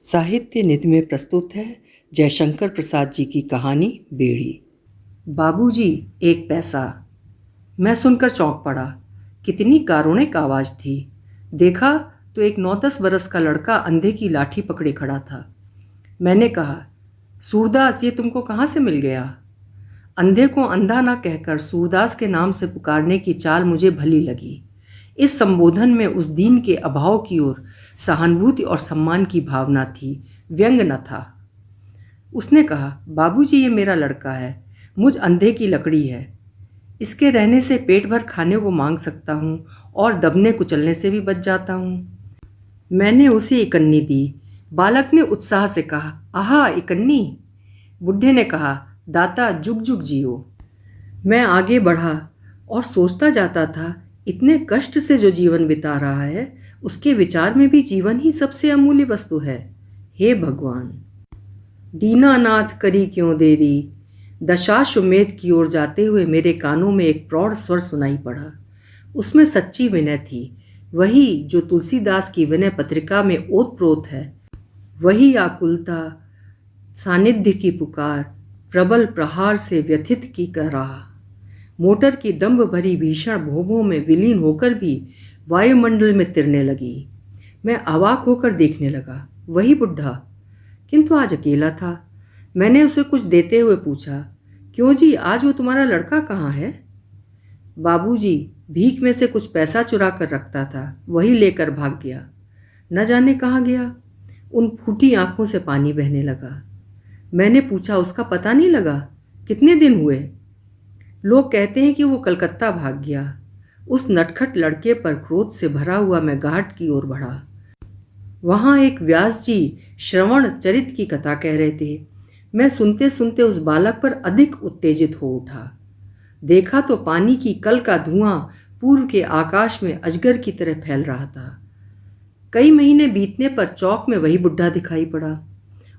साहित्य निधि में प्रस्तुत है जयशंकर प्रसाद जी की कहानी बेड़ी। बाबूजी, एक पैसा। मैं सुनकर चौंक पड़ा। कितनी कारुणिक आवाज़ थी। देखा तो एक 9-10 बरस का लड़का अंधे की लाठी पकड़े खड़ा था। मैंने कहा, सूरदास, ये तुमको कहाँ से मिल गया? अंधे को अंधा ना कहकर सूरदास के नाम से पुकारने की चाल मुझे भली लगी। इस संबोधन में उस दीन के अभाव की ओर सहानुभूति और सम्मान की भावना थी, व्यंग न था। उसने कहा, बाबूजी, ये मेरा लड़का है, मुझ अंधे की लकड़ी है। इसके रहने से पेट भर खाने को मांग सकता हूँ और दबने कुचलने से भी बच जाता हूँ। मैंने उसे इकन्नी दी। बालक ने उत्साह से कहा, आहा, इकन्नी। बुढ़े ने कहा, दाता, जुग जुग जियो। मैं आगे बढ़ा और सोचता जाता था, इतने कष्ट से जो जीवन बिता रहा है, उसके विचार में भी जीवन ही सबसे अमूल्य वस्तु है। हे भगवान! दीनानाथ करी क्यों देरी, दशाश्वमेध की ओर जाते हुए मेरे कानों में एक प्रौढ़ स्वर सुनाई पड़ा। उसमें सच्ची विनय थी, वही जो तुलसीदास की विनय पत्रिका में ओतप्रोत है। वही आकुलता, सानिध्य की पुकार, प्रबल प्रहार से व्यथित की कराह। मोटर की दंभ भरी भीषण भोंभों में विलीन होकर भी वायुमंडल में तिरने लगी। मैं अवाक होकर देखने लगा। वही बुढ़ा, किंतु आज अकेला था। मैंने उसे कुछ देते हुए पूछा, क्यों जी, आज वो तुम्हारा लड़का कहाँ है? बाबूजी, भीख में से कुछ पैसा चुरा कर रखता था, वही लेकर भाग गया। न जाने कहाँ गया। उन फूटी आंखों से पानी बहने लगा। मैंने पूछा, उसका पता नहीं लगा? कितने दिन हुए? लोग कहते हैं कि वो कलकत्ता भाग गया। उस नटखट लड़के पर क्रोध से भरा हुआ मैं घाट की ओर बढ़ा। वहाँ एक व्यास जी श्रवण चरित की कथा कह रहे थे। मैं सुनते सुनते उस बालक पर अधिक उत्तेजित हो उठा। देखा तो पानी की कल का धुआं पूर्व के आकाश में अजगर की तरह फैल रहा था। कई महीने बीतने पर चौक में वही बुढ़ा दिखाई पड़ा।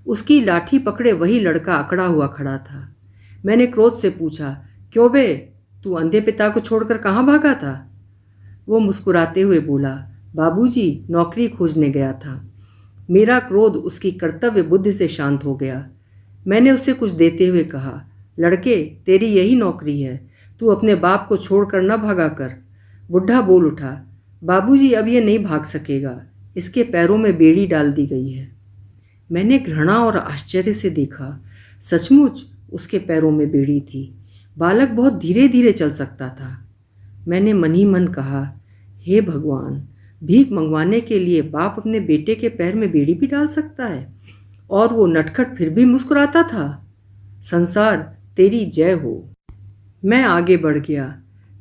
उसकी लाठी पकड़े वही लड़का अकड़ा हुआ खड़ा था। मैंने क्रोध से पूछा, क्यों बे, तू अंधे पिता को छोड़कर कहाँ भागा था? वो मुस्कुराते हुए बोला, बाबूजी, नौकरी खोजने गया था। मेरा क्रोध उसकी कर्तव्य बुद्धि से शांत हो गया। मैंने उसे कुछ देते हुए कहा, लड़के, तेरी यही नौकरी है, तू अपने बाप को छोड़कर न भागा कर। बुढ़ा बोल उठा, बाबूजी, अब ये नहीं भाग सकेगा, इसके पैरों में बेड़ी डाल दी गई है। मैंने घृणा और आश्चर्य से देखा। सचमुच उसके पैरों में बेड़ी थी। बालक बहुत धीरे धीरे चल सकता था। मैंने मन ही मन कहा, हे भगवान, भीख मंगवाने के लिए बाप अपने बेटे के पैर में बेड़ी भी डाल सकता है, और वो नटखट फिर भी मुस्कुराता था। संसार तेरी जय हो। मैं आगे बढ़ गया।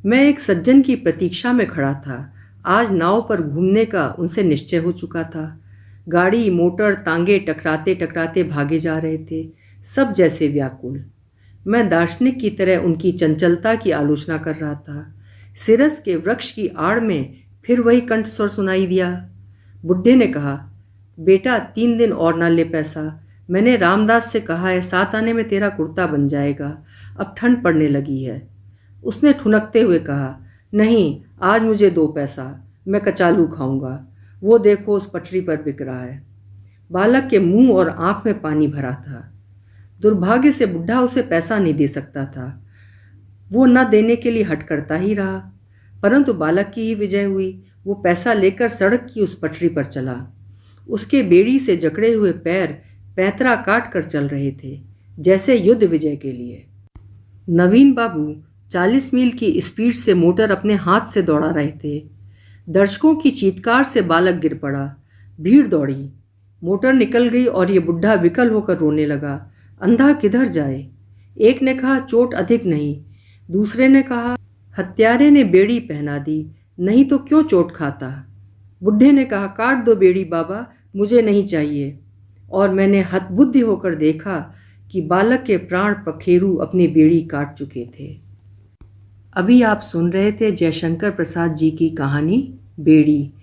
मैं एक सज्जन की प्रतीक्षा में खड़ा था। आज नाव पर घूमने का उनसे निश्चय हो चुका था। गाड़ी, मोटर, तांगे टकराते टकराते भागे जा रहे थे, सब जैसे व्याकुल। मैं दार्शनिक की तरह उनकी चंचलता की आलोचना कर रहा था। सिरस के वृक्ष की आड़ में फिर वही कंठस्वर सुनाई दिया। बुढ़े ने कहा, बेटा, 3 दिन और ना ले पैसा। मैंने रामदास से कहा है, 7 आने में तेरा कुर्ता बन जाएगा। अब ठंड पड़ने लगी है। उसने ठुनकते हुए कहा, नहीं, आज मुझे 2 पैसा, मैं कचालू खाऊंगा। वो देखो, उस पटरी पर बिक रहा है। बालक के मुंह और आंख में पानी भरा था। दुर्भाग्य से बुढ़ा उसे पैसा नहीं दे सकता था। वो न देने के लिए हट करता ही रहा, परंतु बालक की ही विजय हुई। वो पैसा लेकर सड़क की उस पटरी पर चला। उसके बेड़ी से जकड़े हुए पैर पैंतरा काट कर चल रहे थे, जैसे युद्ध विजय के लिए। नवीन बाबू 40 मील की स्पीड से मोटर अपने हाथ से दौड़ा रहे थे। दर्शकों की चीत्कार से बालक गिर पड़ा। भीड़ दौड़ी। मोटर निकल गई और ये बुढ़ा विकल होकर रोने लगा। अंधा किधर जाए? एक ने कहा, चोट अधिक नहीं। दूसरे ने कहा, हत्यारे ने बेड़ी पहना दी, नहीं तो क्यों चोट खाता? बुढ़े ने कहा, काट दो बेड़ी बाबा, मुझे नहीं चाहिए। और मैंने हतबुद्धि होकर देखा कि बालक के प्राण पखेरु अपनी बेड़ी काट चुके थे। अभी आप सुन रहे थे जयशंकर प्रसाद जी की कहानी बेड़ी।